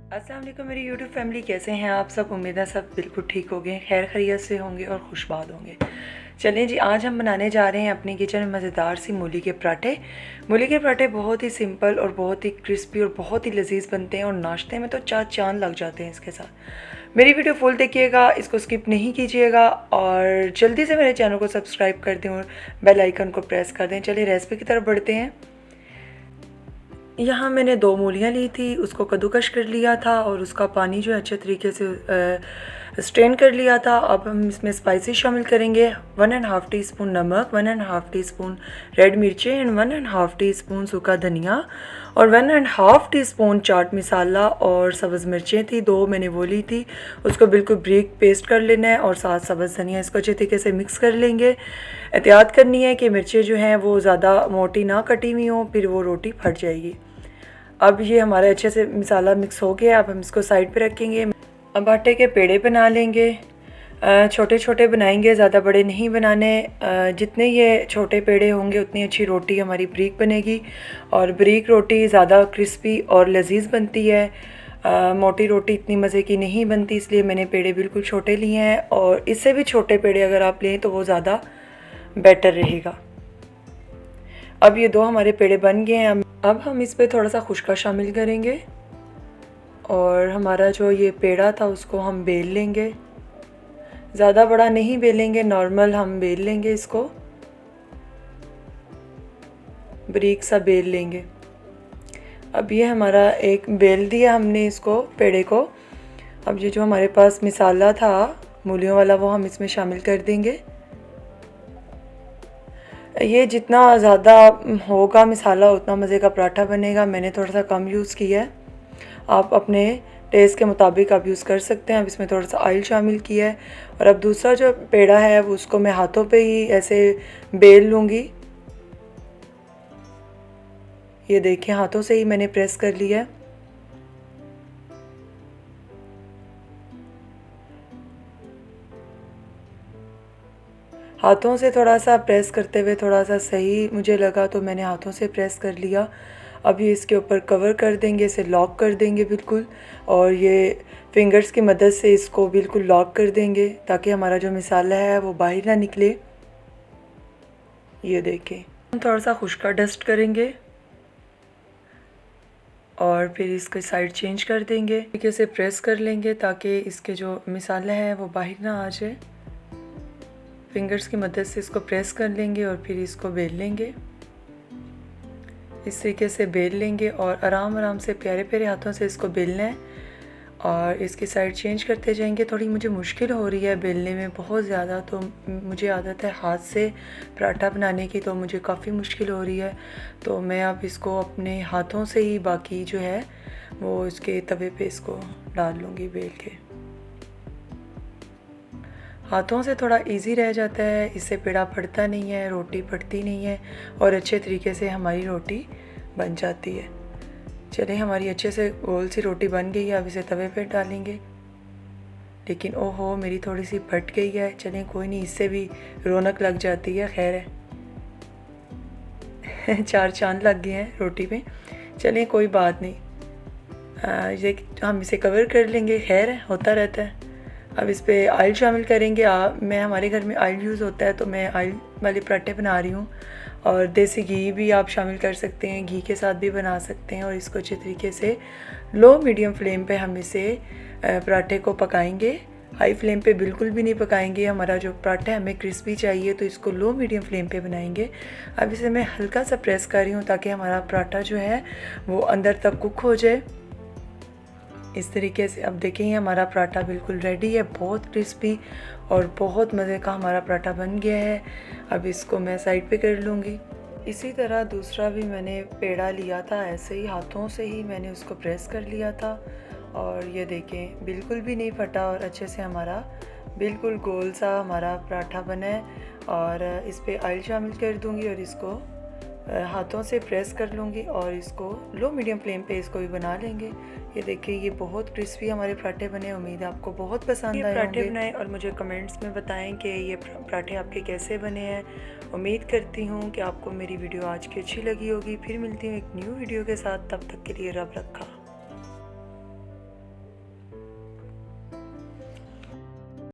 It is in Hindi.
अस्सलाम वालेकुम मेरी यूट्यूब फैमिली, कैसे हैं आप सब। उम्मीद है सब बिल्कुल ठीक हो गए, खैर खैरियत से होंगे और खुशबाद होंगे। चलें जी, आज हम बनाने जा रहे हैं अपनी किचन में मज़ेदार सी मूली के पराठे। मूली के पराठे बहुत ही सिंपल और बहुत ही क्रिस्पी और बहुत ही लजीज बनते हैं और नाश्ते में तो चार चांद लग जाते हैं इसके साथ। मेरी वीडियो फुल देखिएगा, इसको स्किप नहीं कीजिएगा और जल्दी से मेरे चैनल को सब्सक्राइब कर दें और बेल आइकन को प्रेस कर दें। चलिए रेसिपी की तरफ बढ़ते हैं। यहाँ मैंने 2 मूलियाँ ली थी, उसको कद्दूकश कर लिया था और उसका पानी जो है अच्छे तरीके से स्ट्रेन कर लिया था। अब हम इसमें स्पाइसेस शामिल करेंगे। 1.5 टीस्पून नमक, 1.5 टीस्पून रेड मिर्ची एंड 1.5 टीस्पून सूखा धनिया और 1.5 टीस्पून चाट मसाला और सब्ज़ मिर्चें थी 2 मैंने वो ली थी। उसको बिल्कुल बारीक पेस्ट कर लेना है और साथ सब्ज़ धनिया, इसको अच्छे तरीके से मिक्स कर लेंगे। एहतियात करनी है कि मिर्चें जो हैं वो ज़्यादा मोटी ना कटी हुई हों, फिर वो रोटी फट जाएगी। अब ये हमारे अच्छे से मसाला मिक्स हो गया। अब हम इसको साइड पे रखेंगे। अब आटे के पेड़े बना लेंगे, छोटे छोटे बनाएंगे, ज़्यादा बड़े नहीं बनाने। जितने ये छोटे पेड़े होंगे उतनी अच्छी रोटी हमारी बारीक बनेगी और बारीक रोटी ज़्यादा क्रिस्पी और लजीज बनती है। मोटी रोटी इतनी मज़े की नहीं बनती, इसलिए मैंने पेड़े बिल्कुल छोटे लिए हैं और इससे भी छोटे पेड़े अगर आप लें तो वो ज़्यादा बेटर रहेगा। अब ये 2 हमारे पेड़े बन गए हैं। अब हम इस पे थोड़ा सा खुशका शामिल करेंगे और हमारा जो ये पेड़ा था उसको हम बेल लेंगे। ज़्यादा बड़ा नहीं बेलेंगे, नॉर्मल हम बेल लेंगे, इसको बारीक सा बेल लेंगे। अब ये हमारा एक बेल दिया हमने इसको, पेड़े को। अब ये जो हमारे पास मसाला था मूलियों वाला वो हम इसमें शामिल कर देंगे। ये जितना ज़्यादा होगा मसाला उतना मज़े का पराठा बनेगा। मैंने थोड़ा सा कम यूज़ किया है, आप अपने टेस्ट के मुताबिक आप यूज़ कर सकते हैं। अब इसमें थोड़ा सा ऑयल शामिल किया है और अब दूसरा जो पेड़ा है वो उसको मैं हाथों पे ही ऐसे बेल लूँगी। ये देखें, हाथों से ही मैंने प्रेस कर लिया है। हाथों से थोड़ा सा प्रेस करते हुए थोड़ा सा सही मुझे लगा तो मैंने हाथों से प्रेस कर लिया। अब ये इसके ऊपर कवर कर देंगे, इसे लॉक कर देंगे बिल्कुल और ये फिंगर्स की मदद से इसको बिल्कुल लॉक कर देंगे ताकि हमारा जो मसाला है वो बाहर ना निकले। ये देखें, हम थोड़ा सा खुशका डस्ट करेंगे और फिर इसके साइड चेंज कर देंगे। तरीके से प्रेस कर लेंगे ताकि इसके जो मसाला है वो बाहर ना आ जाए। फिंगर्स की मदद से इसको प्रेस कर लेंगे और फिर इसको बेल लेंगे। इस तरीके से बेल लेंगे और आराम आराम से प्यारे प्यारे हाथों से इसको बेलना है और इसकी साइड चेंज करते जाएंगे। थोड़ी मुझे मुश्किल हो रही है बेलने में बहुत ज़्यादा, तो मुझे आदत है हाथ से पराठा बनाने की, तो मुझे काफ़ी मुश्किल हो रही है। तो मैं अब इसको अपने हाथों से ही बाकी जो है वो इसके तवे पे इसको डाल लूँगी बेल के। हाथों से थोड़ा इजी रह जाता है, इससे पेड़ा फटता नहीं है, रोटी फटती नहीं है और अच्छे तरीके से हमारी रोटी बन जाती है। चलिए, हमारी अच्छे से गोल सी रोटी बन गई है। अब इसे तवे पे डालेंगे। लेकिन ओहो, मेरी थोड़ी सी फट गई है। चलें कोई नहीं, इससे भी रौनक लग जाती है। खैर है चार चांद लग गए हैं रोटी में। चलें कोई बात नहीं, ये हम इसे कवर कर लेंगे। खैर है, होता रहता है। अब इस पर ऑयल शामिल करेंगे। मैं हमारे घर में ऑयल यूज़ होता है तो मैं ऑयल वाले पराठे बना रही हूँ और देसी घी भी आप शामिल कर सकते हैं, घी के साथ भी बना सकते हैं। और इसको अच्छे तरीके से लो मीडियम फ्लेम पे हम इसे पराठे को पकाएंगे। हाई फ्लेम पे बिल्कुल भी नहीं पकाएंगे। हमारा जो पराठा है हमें क्रिस्पी चाहिए, तो इसको लो मीडियम फ्लेम पे बनाएंगे। अब इसे मैं हल्का सा प्रेस कर रही हूँ ताकि हमारा पराठा जो है वो अंदर तक कुक हो जाए इस तरीके से। अब देखें, हमारा पराठा बिल्कुल रेडी है, बहुत क्रिस्पी और बहुत मज़े का हमारा पराठा बन गया है। अब इसको मैं साइड पे कर लूँगी। इसी तरह दूसरा भी मैंने पेड़ा लिया था, ऐसे ही हाथों से ही मैंने उसको प्रेस कर लिया था और ये देखें बिल्कुल भी नहीं फटा और अच्छे से हमारा बिल्कुल गोल सा हमारा पराठा बना है। और इस पर ऑयल शामिल कर दूँगी और इसको हाथों से प्रेस कर लूँगी और इसको लो मीडियम फ्लेम पे इसको भी बना लेंगे। ये देखिए, ये बहुत क्रिस्पी हमारे पराठे बने। उम्मीद है आपको बहुत पसंद आए पराठे बनाएं और मुझे कमेंट्स में बताएं कि ये पराठे आपके कैसे बने हैं। उम्मीद करती हूँ कि आपको मेरी वीडियो आज की अच्छी लगी होगी। फिर मिलती हूँ एक न्यू वीडियो के साथ, तब तक के लिए रब रखा।